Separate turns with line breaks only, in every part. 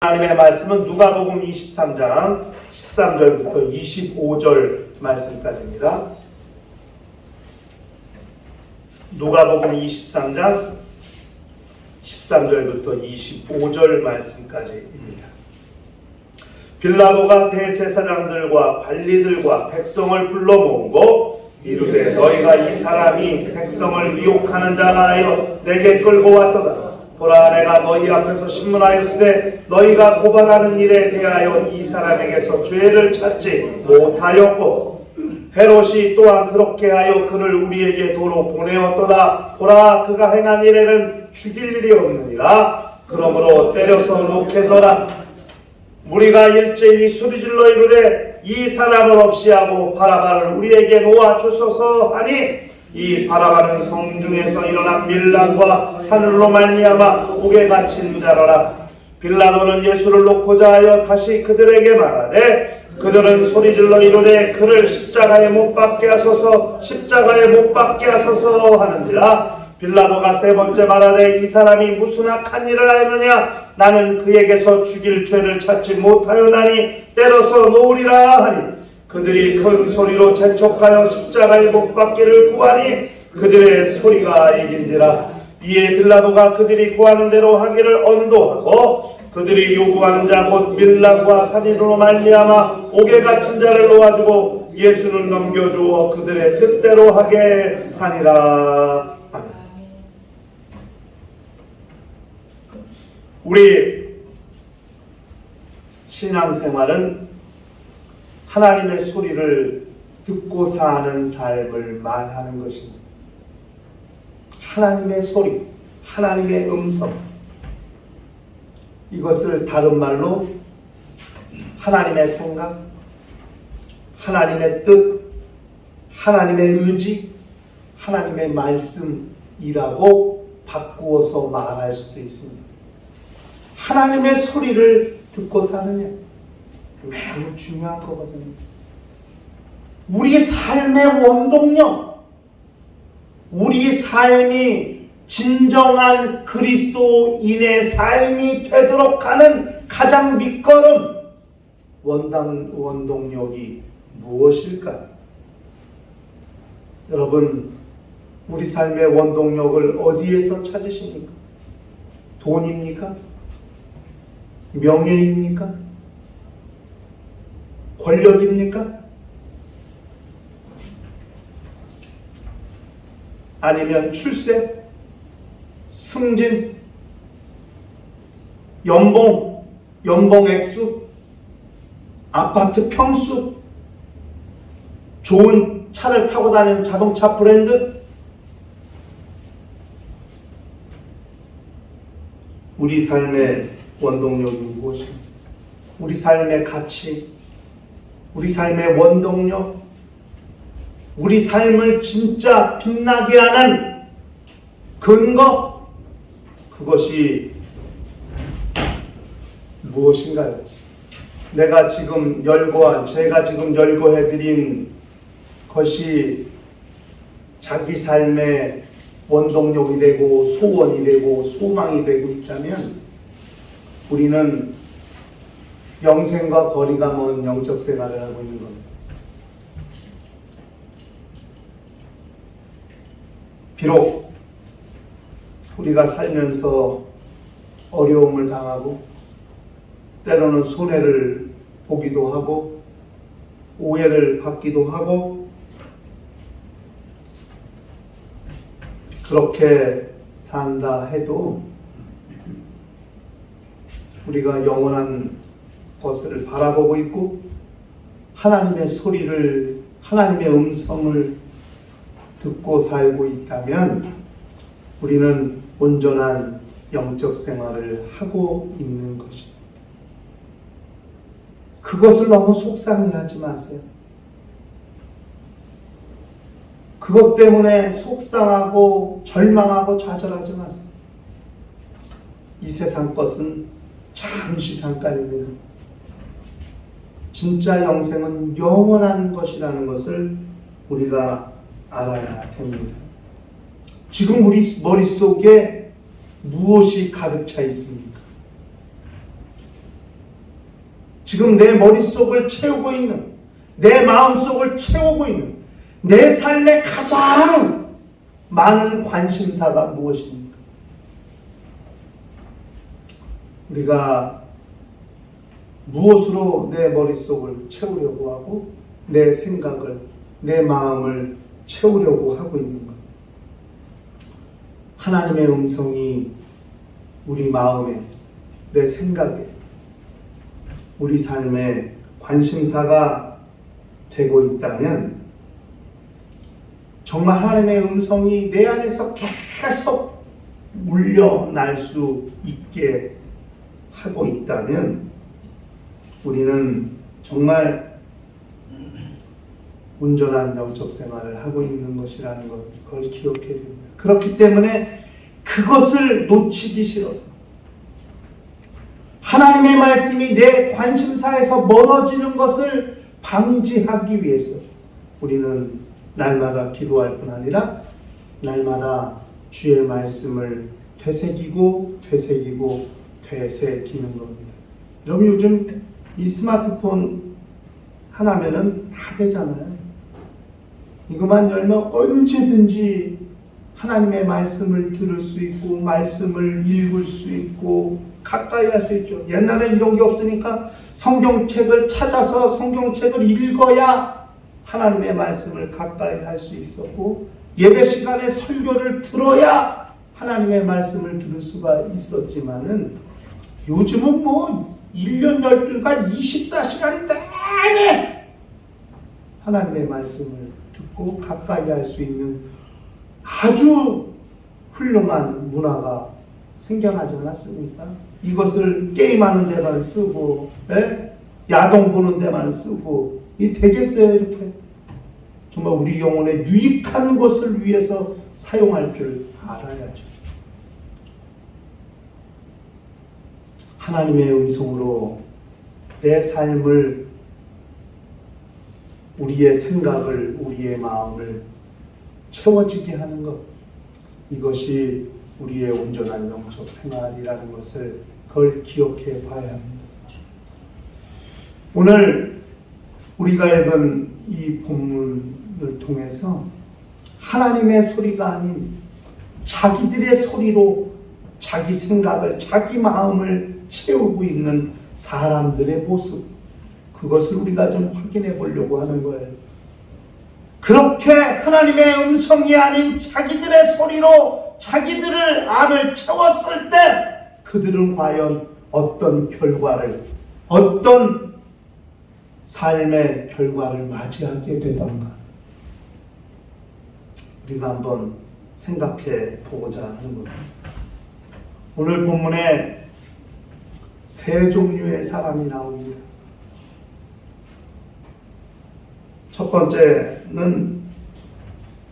하나님의 말씀은 누가복음 23장 13절부터 25절 말씀까지입니다. 누가복음 23장 13절부터 25절 말씀까지입니다. 빌라도가 대제사장들과 관리들과 백성을 불러 모으고 이르되 너희가 이 사람이 백성을 미혹하는 자라 하여 내게 끌고 왔도다. 보라, 내가 너희 앞에서 신문하였으되 너희가 고발하는 일에 대하여 이 사람에게서 죄를 찾지 못하였고 헤롯이 또한 그렇게 하여 그를 우리에게 도로 보내었도다. 보라, 그가 행한 일에는 죽일 일이 없느니라. 그러므로 때려서 놓게더라. 우리가 일제히 소리질러 이르되 이 사람을 없이 하고 바라바를 우리에게 놓아 주소서 하니 이 바라바는 성중에서 일어난 밀란과 산울로 말미암아 옥에 갇힌 자로라. 빌라도는 예수를 놓고자 하여 다시 그들에게 말하되 그들은 소리질러 이르되 그를 십자가에 못 박게 하소서, 십자가에 못 박게 하소서 하는지라. 빌라도가 세 번째 말하되 이 사람이 무슨 악한 일을 하였느냐? 나는 그에게서 죽일 죄를 찾지 못하였나니 때려서 놓으리라 하니 그들이 큰 소리로 재촉하여 십자가에 못 박기를 구하니 그들의 소리가 이긴지라. 이에 빌라도가 그들이 구하는 대로 하기를 언도하고 그들이 요구하는 자 곧 밀란과 살인으로 말미암아 옥에 갇힌 자를 놓아주고 예수는 넘겨주어 그들의 뜻대로 하게 하니라. 우리 신앙생활은 하나님의 소리를 듣고 사는 삶을 말하는 것입니다. 하나님의 소리, 하나님의 음성, 이것을 다른 말로 하나님의 생각, 하나님의 뜻, 하나님의 의지, 하나님의 말씀이라고 바꾸어서 말할 수도 있습니다. 하나님의 소리를 듣고 사느냐, 매우 중요한 거거든요. 우리 삶의 원동력, 우리 삶이 진정한 그리스도인의 삶이 되도록 하는 가장 밑거름, 원동력이 무엇일까요? 여러분, 우리 삶의 원동력을 어디에서 찾으십니까? 돈입니까? 명예입니까? 권력입니까? 아니면 출세, 승진, 연봉 액수, 아파트 평수, 좋은 차를 타고 다니는 자동차 브랜드? 우리 삶의 원동력이 무엇입니까? 우리 삶의 가치, 우리 삶의 원동력, 우리 삶을 진짜 빛나게 하는 근거, 그것이 무엇인가요? 제가 지금 열거해드린 것이 자기 삶의 원동력이 되고 소원이 되고 소망이 되고 있다면 우리는 영생과 거리가 먼 영적 생활을 하고 있는 겁니다. 비록 우리가 살면서 어려움을 당하고 때로는 손해를 보기도 하고 오해를 받기도 하고 그렇게 산다 해도 우리가 영원한 것을 바라보고 있고 하나님의 소리를, 하나님의 음성을 듣고 살고 있다면 우리는 온전한 영적 생활을 하고 있는 것입니다. 그것을 너무 속상해하지 마세요. 그것 때문에 속상하고 절망하고 좌절하지 마세요. 이 세상 것은 잠시 잠깐입니다. 진짜 영생은 영원한 것이라는 것을 우리가 알아야 됩니다. 지금 우리 머릿속에 무엇이 가득 차 있습니까? 지금 내 머릿속을 채우고 있는, 내 마음속을 채우고 있는 내 삶의 가장 많은 관심사가 무엇입니까? 우리가 무엇으로 내 머릿속을 채우려고 하고 내 생각을, 내 마음을 채우려고 하고 있는가? 하나님의 음성이 우리 마음에, 내 생각에, 우리 삶의 관심사가 되고 있다면 정말 하나님의 음성이 내 안에서 계속 울려날 수 있게 하고 있다면 우리는 정말 온전한 영적 생활을 하고 있는 것이라는 것, 그걸 기억해야 됩니다. 그렇기 때문에 그것을 놓치기 싫어서 하나님의 말씀이 내 관심사에서 멀어지는 것을 방지하기 위해서 우리는 날마다 기도할 뿐 아니라 날마다 주의 말씀을 되새기고 되새기는 겁니다. 여러분 요즘 이 스마트폰 하나면은 다 되잖아요. 이것만 열면 언제든지 하나님의 말씀을 들을 수 있고 말씀을 읽을 수 있고 가까이 할 수 있죠. 옛날에 이런 게 없으니까 성경책을 찾아서 성경책을 읽어야 하나님의 말씀을 가까이 할 수 있었고 예배 시간에 설교를 들어야 하나님의 말씀을 들을 수가 있었지만은 요즘은 뭐 1년 12간 24시간 내내 하나님의 말씀을 듣고 가까이 할 수 있는 아주 훌륭한 문화가 생겨나지 않았습니까? 이것을 게임하는 데만 쓰고 야동 보는 데만 쓰고 이 되겠어요? 이렇게 정말 우리 영혼에 유익한 것을 위해서 사용할 줄 알아야죠. 하나님의 음성으로 내 삶을, 우리의 생각을, 우리의 마음을 채워지게 하는 것, 이것이 우리의 온전한 영적 생활이라는 것을 그걸 기억해 봐야 합니다. 오늘 우리가 읽은 이 본문을 통해서 하나님의 소리가 아닌 자기들의 소리로 자기 생각을, 자기 마음을 채우고 있는 사람들의 모습, 그것을 우리가 좀 확인해 보려고 하는 거예요. 그렇게 하나님의 음성이 아닌 자기들의 소리로 자기들을 안을 채웠을 때 그들은 과연 어떤 결과를, 어떤 삶의 결과를 맞이하게 되던가 우리가 한번 생각해 보고자 하는 겁니다. 오늘 본문에 세 종류의 사람이 나옵니다. 첫 번째는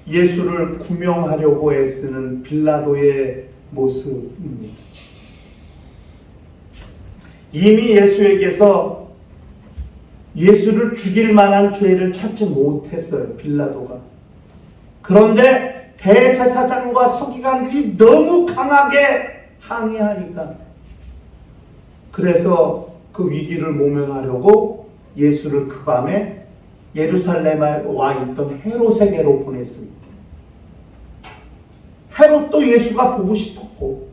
예수를 구명하려고 애쓰는 빌라도의 모습입니다. 이미 예수에게서 예수를 죽일 만한 죄를 찾지 못했어요, 빌라도가. 그런데 대제사장과 서기관들이 너무 강하게 항의하니까, 그래서 그 위기를 모면하려고 예수를 그 밤에 예루살렘에 와 있던 헤롯에게로 보냈습니다. 헤롯도 예수가 보고 싶었고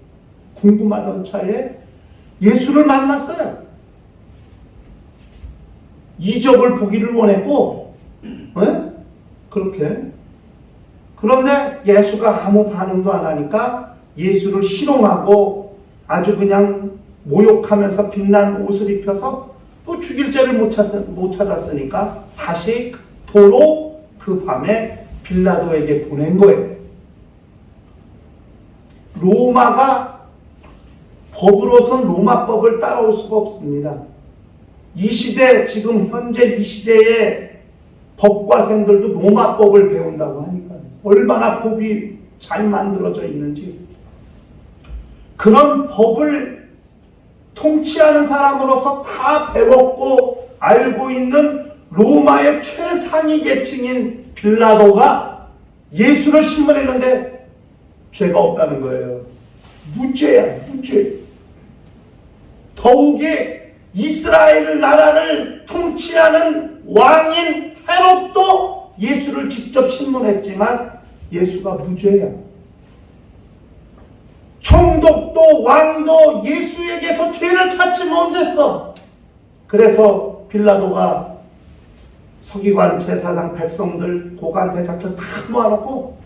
궁금하던 차에 예수를 만났어요. 이적을 보기를 원했고, 그렇게. 그런데 예수가 아무 반응도 안 하니까 예수를 희롱하고 아주 그냥 모욕하면서 빛난 옷을 입혀서 또 죽일 죄를 못 찾았으니까 다시 도로 그 밤에 빌라도에게 보낸 거예요. 로마가 법으로선 로마법을 따라올 수가 없습니다. 이 시대, 지금 현재 이 시대의 법과생들도 로마법을 배운다고 하니까 얼마나 법이 잘 만들어져 있는지. 그런 법을 통치하는 사람으로서 다 배웠고 알고 있는 로마의 최상위 계층인 빌라도가 예수를 신문했는데 죄가 없다는 거예요. 무죄야, 무죄. 더욱이 이스라엘 나라를 통치하는 왕인 헤롯도 예수를 직접 신문했지만 예수가 무죄야. 총독도 왕도 예수에게서 죄를 찾지 못했어. 그래서 빌라도가 서기관, 제사장, 백성들, 고관, 대작들 다 모아놓고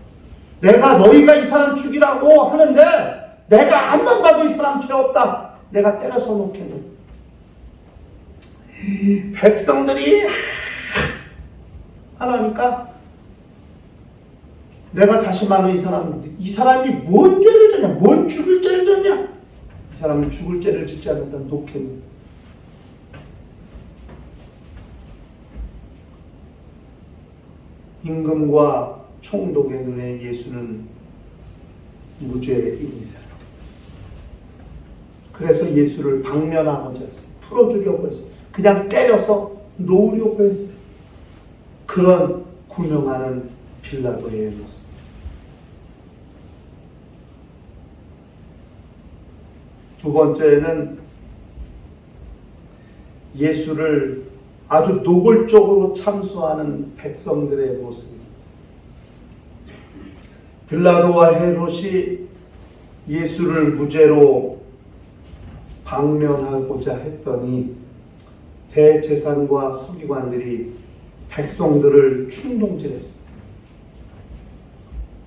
내가 너희가 이 사람 죽이라고 하는데 내가 앞만 봐도 이 사람 죄 없다. 내가 때려서 놓겠네. 백성들이 하라니까 내가 다시 말하면 이 사람이 뭔 죄를 졌냐? 뭔 죽을 죄를 졌냐? 이 사람은 죽을 죄를 짓지 않았다. 놓겠네. 임금과 총독의 눈에 예수는 무죄입니다. 그래서 예수를 방면하고자 했어요. 풀어주려고 했어요. 그냥 때려서 놓으려고 했어요. 그런 구명하는 빌라도의 모습. 두 번째는 예수를 아주 노골적으로 참수하는 백성들의 모습입니다. 빌라도와 헤롯이 예수를 무죄로 방면하고자 했더니 대제사장과 서기관들이 백성들을 충동질했습니다.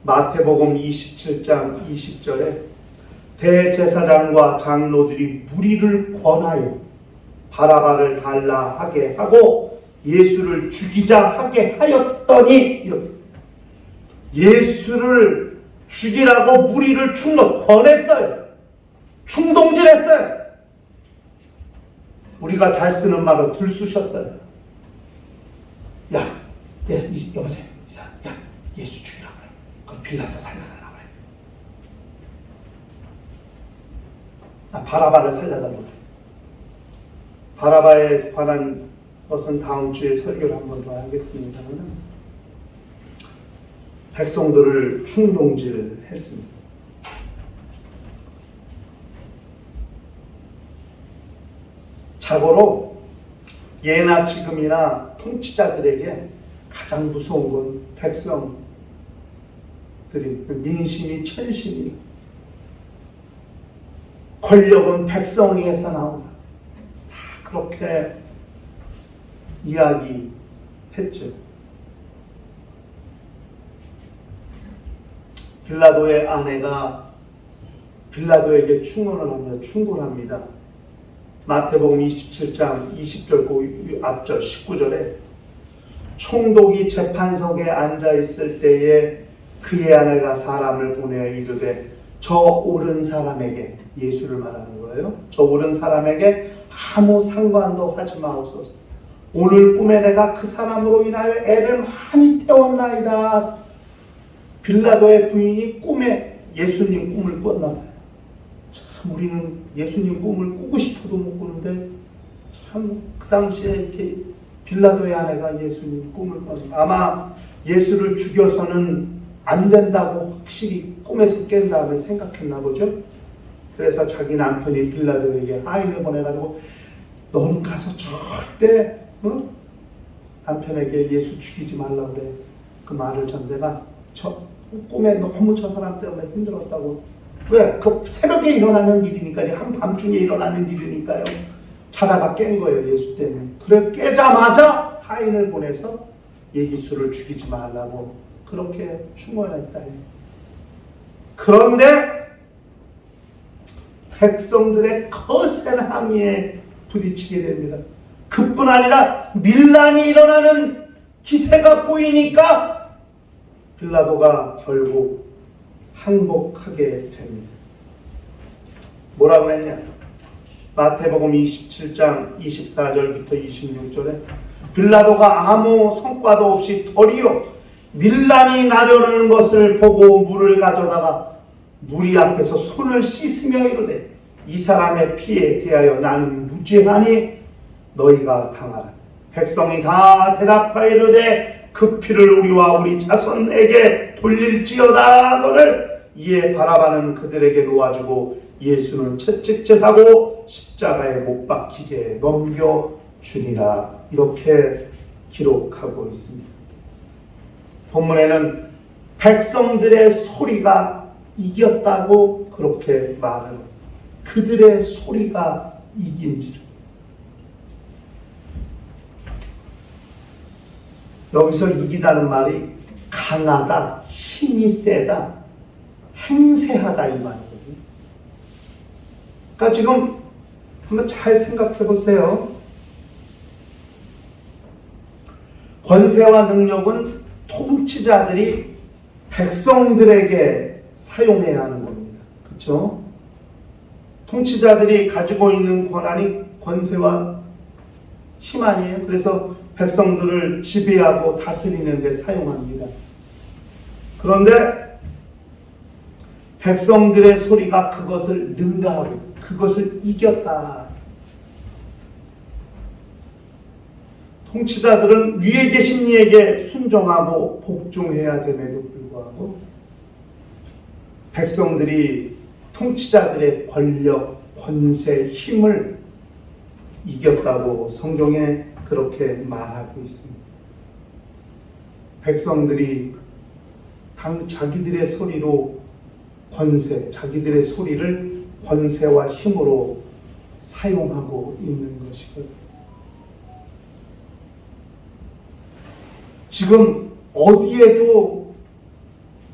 마태복음 27장 20절에 대제사장과 장로들이 무리를 권하여 바라바를 달라 하게 하고 예수를 죽이자 하게 하였더니 이렇게 예수를 죽이라고 무리를 권했어요. 충동질했어요. 우리가 잘 쓰는 말로 들쑤셨어요. 여보세요. 이 사람, 예수 죽이라고 그래. 그럼 빌라도 살려달라고 그래. 바라바를 살려달라고 그래. 바라바에 관한 것은 다음 주에 설교를 한 번 더 하겠습니다만 백성들을 충동질했습니다. 자고로 예나 지금이나 통치자들에게 가장 무서운 건 백성들이 민심이 천심이 권력은 백성에게서 나온다. 다 그렇게 이야기했죠. 빌라도의 아내가 빌라도에게 충고합니다. 마태복음 27장 20절 그 앞절 19절에 총독이 재판석에 앉아있을 때에 그의 아내가 사람을 보내어 이르되 저 옳은 사람에게, 예수를 말하는 거예요. 저 옳은 사람에게 아무 상관도 하지 마옵소서. 오늘 꿈에 내가 그 사람으로 인하여 애를 많이 태웠나이다. 빌라도의 부인이 꿈에 예수님 꿈을 꿨나 봐요. 참 우리는 예수님 꿈을 꾸고 싶어도 못 꾸는데 참 그 당시에 이렇게 빌라도의 아내가 예수님 꿈을 꿨어요. 아마 예수를 죽여서는 안 된다고 확실히 꿈에서 깬 다음에 생각했나 보죠. 그래서 자기 남편이 빌라도에게 하인을 보내가지고 너는 가서 절대 남편에게 예수 죽이지 말라 그래. 그 말을 전대가 꿈에 너무 저 사람 때문에 힘들었다고. 왜? 그 새벽에 일어나는 일이니까요. 한밤중에 일어나는 일이니까요. 자다가 깬 거예요. 예수 때문에. 그래 깨자마자 하인을 보내서 예수를 죽이지 말라고 그렇게 충고했다. 그런데 백성들의 거센 항의에 부딪히게 됩니다. 그뿐 아니라 밀란이 일어나는 기세가 보이니까 빌라도가 결국 항복하게 됩니다. 뭐라고 했냐? 마태복음 27장 24절부터 26절에 빌라도가 아무 성과도 없이 도리어 밀란이 나려는 것을 보고 물을 가져다가 무리 앞에서 손을 씻으며 이르되 이 사람의 피에 대하여 나는 무죄하니 너희가 당하라. 백성이 다 대답하여 이르되 그 피를 우리와 우리 자손에게 돌릴지어다 하거늘 이에 바라바는 그들에게 놓아주고 예수는 채찍질하고 십자가에 못 박히게 넘겨주니라. 이렇게 기록하고 있습니다. 본문에는 백성들의 소리가 이겼다고 그렇게 말을 합니다. 그들의 소리가 이긴지라. 여기서 이기다는 말이 강하다, 힘이 세다, 행세하다 이 말이거든요. 그러니까 지금 한번 잘 생각해 보세요. 권세와 능력은 통치자들이 백성들에게 사용해야 하는 겁니다. 그렇죠? 통치자들이 가지고 있는 권한이 권세와 힘 아니에요? 그래서 백성들을 지배하고 다스리는 데 사용합니다. 그런데 백성들의 소리가 그것을 능가하고 그것을 이겼다. 통치자들은 위에 계신 이에게 순종하고 복종해야 됨에도 불구하고 백성들이 통치자들의 권력, 권세, 힘을 이겼다고 성경에 그렇게 말하고 있습니다. 백성들이 자기들의 소리로 권세, 자기들의 소리를 권세와 힘으로 사용하고 있는 것이거든요. 지금 어디에도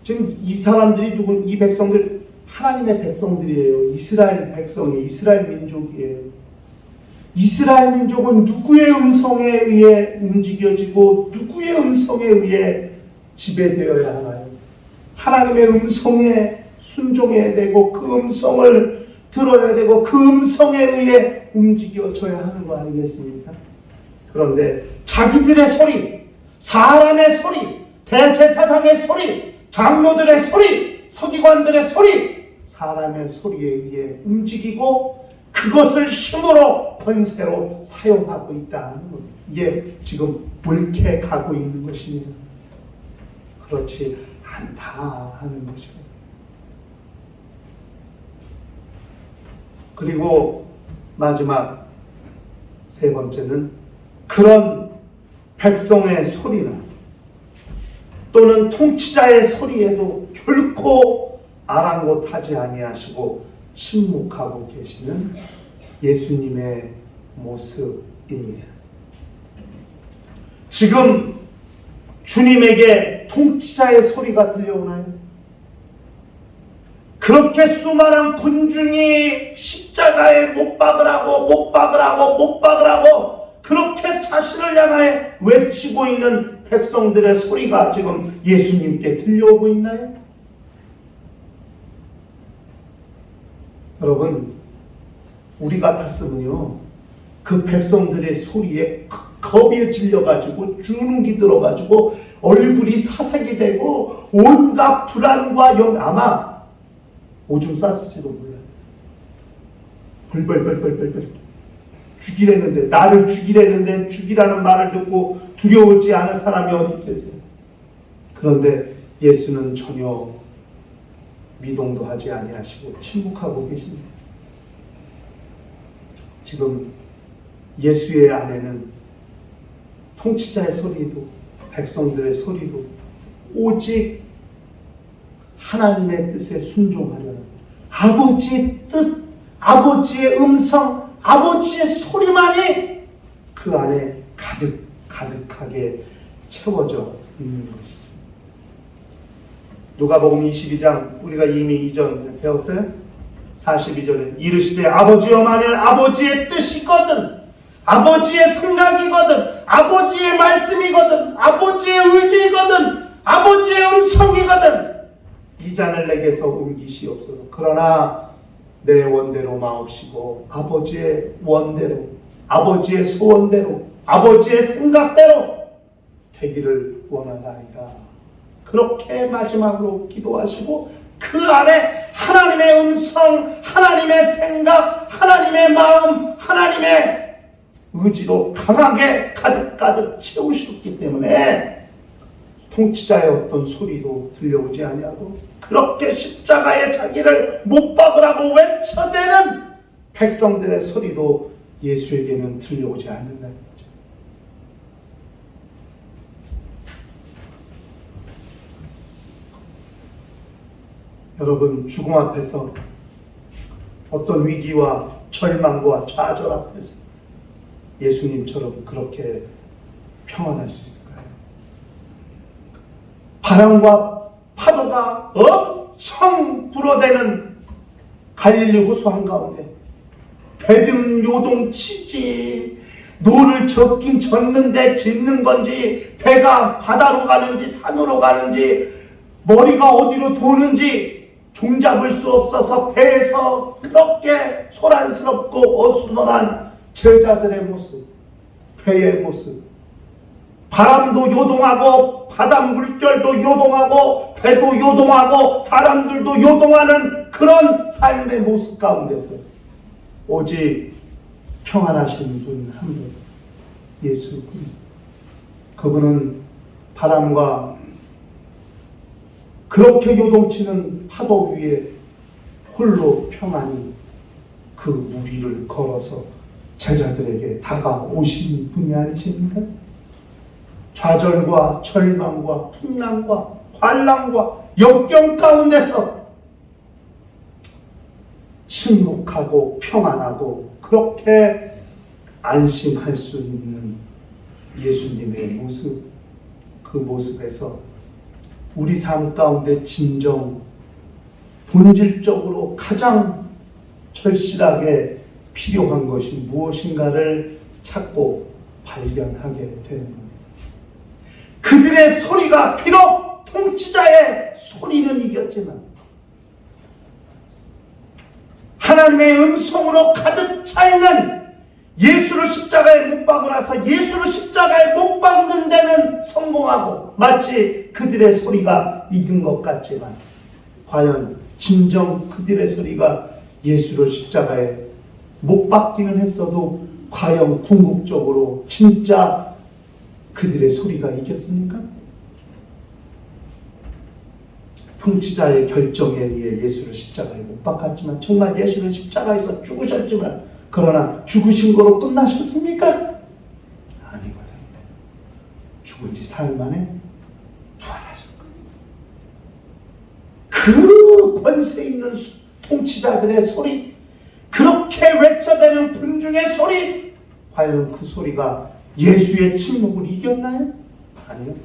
지금 이 사람들이 이 백성들 하나님의 백성들이에요. 이스라엘 백성이 이스라엘 민족이에요. 이스라엘 민족은 누구의 음성에 의해 움직여지고 누구의 음성에 의해 지배되어야 하나요? 하나님의 음성에 순종해야 되고 그 음성을 들어야 되고 그 음성에 의해 움직여져야 하는 거 아니겠습니까? 그런데 자기들의 소리, 사람의 소리, 대제사장의 소리, 장로들의 소리, 서기관들의 소리, 사람의 소리에 의해 움직이고 그것을 힘으로 권세로 사용하고 있다는 겁니다. 이게 지금 옳게 가고 있는 것입니다. 그렇지 않다 하는 것이고. 그리고 마지막 세 번째는 그런 백성의 소리나 또는 통치자의 소리에도 결코 아랑곳하지 아니하시고 침묵하고 계시는 예수님의 모습입니다. 지금 주님에게 통치자의 소리가 들려오나요? 그렇게 수많은 군중이 십자가에 못 박으라고 그렇게 자신을 향해 외치고 있는 백성들의 소리가 지금 예수님께 들려오고 있나요? 여러분, 우리 같았으면요, 그 백성들의 소리에 겁이 질려가지고 주눅이 들어가지고 얼굴이 사색이 되고 온갖 불안과 아마 오줌 쌌을지도 몰라요. 벌벌벌벌벌 죽이려는데, 나를 죽이려는데 죽이라는 말을 듣고 두려우지 않은 사람이 어디 있겠어요? 그런데 예수는 전혀 미동도 하지 아니하시고 침묵하고 계십니다. 지금 예수의 안에는 통치자의 소리도 백성들의 소리도 오직 하나님의 뜻에 순종하려는 아버지의 뜻, 아버지의 음성, 아버지의 소리만이 그 안에 가득하게 채워져 있는 것이죠. 누가복음 22장 우리가 이미 이전 배웠어요? 42절에 이르시되 아버지여 만일 아버지의 뜻이거든, 아버지의 생각이거든, 아버지의 말씀이거든, 아버지의 의지이거든, 아버지의 음성이거든 이 잔을 내게서 옮기시옵소서. 그러나 내 원대로 마옵시고 아버지의 원대로, 아버지의 소원대로, 아버지의 생각대로 되기를 원하나이다. 그렇게 마지막으로 기도하시고 그 안에 하나님의 음성, 하나님의 생각, 하나님의 마음, 하나님의 의지로 강하게 가득 채우셨기 때문에 통치자의 어떤 소리도 들려오지 아니하고 그렇게 십자가에 자기를 못 박으라고 외쳐대는 백성들의 소리도 예수에게는 들려오지 않는다는 거죠. 여러분, 죽음 앞에서 어떤 위기와 절망과 좌절 앞에서 예수님처럼 그렇게 평안할 수 있을까요? 바람과 파도가 엄청 불어대는 갈릴리 호수 한가운데 배등 요동치지, 노를 젓긴 젓는데 짚는 건지, 배가 바다로 가는지 산으로 가는지, 머리가 어디로 도는지 종잡을 수 없어서 배에서 그렇게 소란스럽고 어수선한 제자들의 모습, 배의 모습, 바람도 요동하고 바다 물결도 요동하고 배도 요동하고 사람들도 요동하는 그런 삶의 모습 가운데서 오직 평안하신 분 한 분, 예수 그리스도. 그분은 바람과 그렇게 요동치는 파도 위에 홀로 평안히 그 무리를 걸어서 제자들에게 다가오신 분이 아니십니까? 좌절과 절망과 풍랑과 환난과 역경 가운데서 침묵하고 평안하고 그렇게 안심할 수 있는 예수님의 모습, 그 모습에서 우리 삶 가운데 진정 본질적으로 가장 절실하게 필요한 것이 무엇인가를 찾고 발견하게 되는 겁니다. 그들의 소리가 비록 통치자의 소리는 이겼지만 하나님의 음성으로 가득 차 있는 예수를 십자가에 못 박으라서 예수를 십자가에 못 박는 데는 성공하고 마치 그들의 소리가 이긴 것 같지만 과연 진정 그들의 소리가 예수를 십자가에 못 박기는 했어도 과연 궁극적으로 진짜 그들의 소리가 이겼습니까? 통치자의 결정에 의해 예수를 십자가에 못 박았지만 정말 예수는 십자가에서 죽으셨지만 그러나 죽으신 거로 끝나셨습니까? 아니거든요. 죽은 지 사흘 만에 부활하셨거든요. 그 권세 있는 통치자들의 소리, 그렇게 외쳐대는 군중의 소리, 과연 그 소리가 예수의 침묵을 이겼나요? 아니요.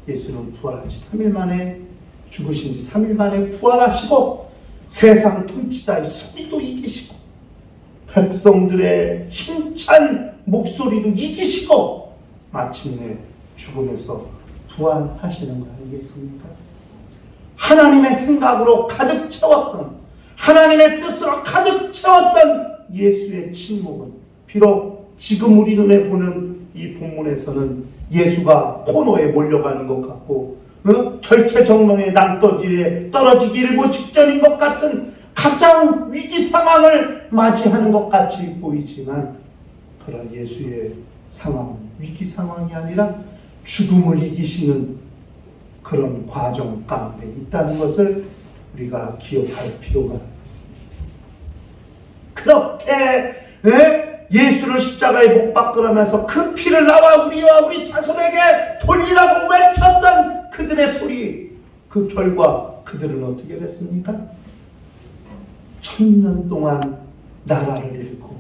예수는 부활한 지 3일 만에, 죽으신 지 3일 만에 부활하시고 세상 통치자의 소리도 이기시고 백성들의 힘찬 목소리도 이기시고 마침내 죽음에서 부활하시는 거 아니겠습니까? 하나님의 생각으로 가득 채웠던, 하나님의 뜻으로 가득 채웠던 예수의 침묵은 비록 지금 우리 눈에 보는 이 본문에서는 예수가 코너에 몰려가는 것 같고 절체절명의 낭떠러지에 떨어지기 일보 직전인 것 같은 가장 위기 상황을 맞이하는 것 같이 보이지만 그런 예수의 상황은 위기 상황이 아니라 죽음을 이기시는 그런 과정 가운데 있다는 것을 우리가 기억할 필요가 있습니다. 그렇게 예수를 십자가에 못 박으라면서 그 피를 나와 우리와 우리 자손에게 돌리라고 외쳤던 그들의 소리, 그 결과 그들은 어떻게 됐습니까? 1000년 동안 나라를 잃고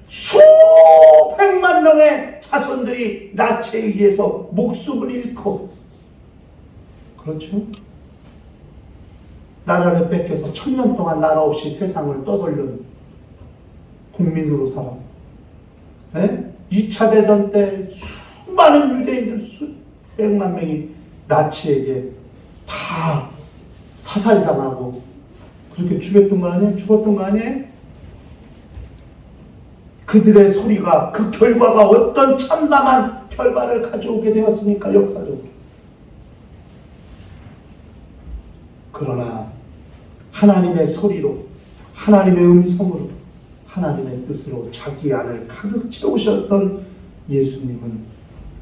수백만 명의 자손들이 나치에 의해서 목숨을 잃고, 그렇죠? 나라를 뺏겨서 1000년 동안 나라 없이 세상을 떠돌린 국민으로 살아. 2차 대전 때 수많은 유대인들 수백만 명이 나치에게 다 사살당하고 그렇게 죽었던 거 아니에요? 죽었던 거 아니에요? 그들의 소리가, 그 결과가 어떤 참담한 결과를 가져오게 되었습니까? 역사적으로. 그러나 하나님의 소리로, 하나님의 음성으로, 하나님의 뜻으로 자기 안을 가득 채우셨던 예수님은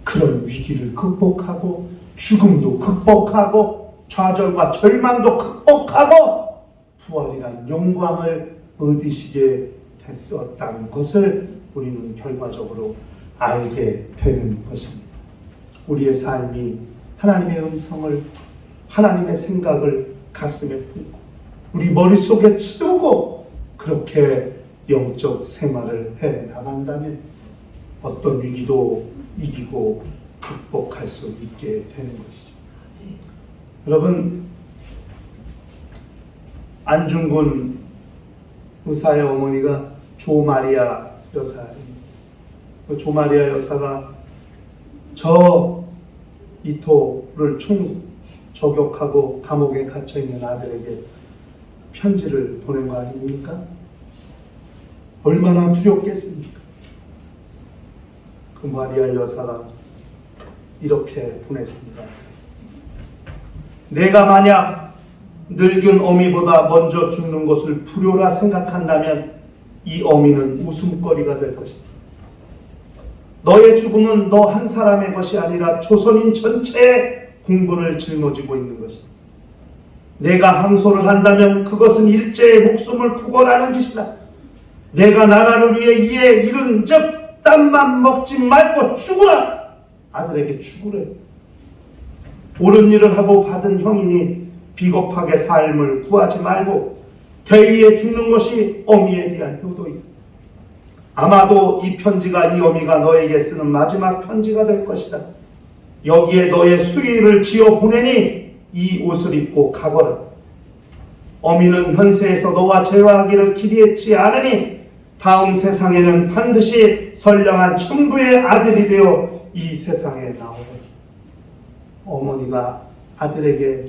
그런 위기를 극복하고 죽음도 극복하고 좌절과 절망도 극복하고 부활이란 영광을 얻으시게 되었다는 것을 우리는 결과적으로 알게 되는 것입니다. 우리의 삶이 하나님의 음성을, 하나님의 생각을 가슴에 품고 우리 머릿속에 채우고 그렇게 영적 생활을 해 나간다면 어떤 위기도 이기고 극복할 수 있게 되는 것이죠. 여러분, 안중근 의사의 어머니가 조마리아 여사입니다. 조마리아 여사가 저 이토를 저격하고 감옥에 갇혀있는 아들에게 편지를 보낸 거 아닙니까? 얼마나 두렵겠습니까? 그 마리아 여사가 이렇게 보냈습니다. 내가 만약 늙은 어미보다 먼저 죽는 것을 불효라 생각한다면 이 어미는 웃음거리가 될 것이다. 너의 죽음은 너 한 사람의 것이 아니라 조선인 전체의 공분을 짊어지고 있는 것이다. 내가 항소를 한다면 그것은 일제의 목숨을 구걸하는 짓이다. 내가 나라를 위해 이에 이른 즉 땀만 먹지 말고 죽으라. 아들에게 죽으래. 옳은 일을 하고 받은 형이니 비겁하게 삶을 구하지 말고 대의에 죽는 것이 어미에 대한 효도이다. 아마도 이 편지가 이 어미가 너에게 쓰는 마지막 편지가 될 것이다. 여기에 너의 수의를 지어 보내니 이 옷을 입고 가거라. 어미는 현세에서 너와 재화하기를 기대했지 않으니 다음 세상에는 반드시 선량한 천부의 아들이 되어 이 세상에 나오리라. 어머니가 아들에게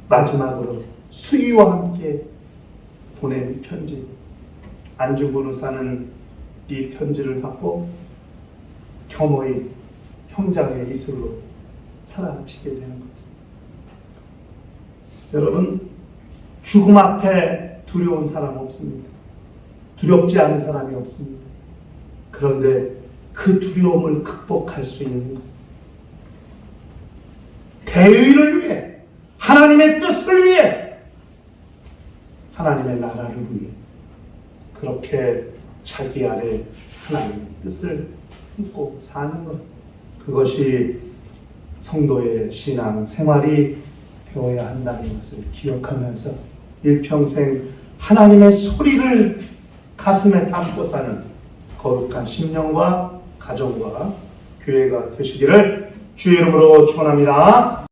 마지막으로 수의와 함께 보낸 편지. 안중근 의사는 이 편지를 받고 겸허히 형장의 이슬로 사라지게 되는 거죠. 여러분, 죽음 앞에 두려운 사람 없습니다. 두렵지 않은 사람이 없습니다. 그런데 그 두려움을 극복할 수 있는 것, 대의를 위해, 하나님의 뜻을 위해, 하나님의 나라를 위해 그렇게 자기 안에 하나님의 뜻을 품고 사는 것, 그것이 성도의 신앙 생활이 되어야 한다는 것을 기억하면서 일평생 하나님의 소리를 가슴에 담고 사는 거룩한 심령과 가정과 교회가 되시기를 주의 이름으로 축원합니다.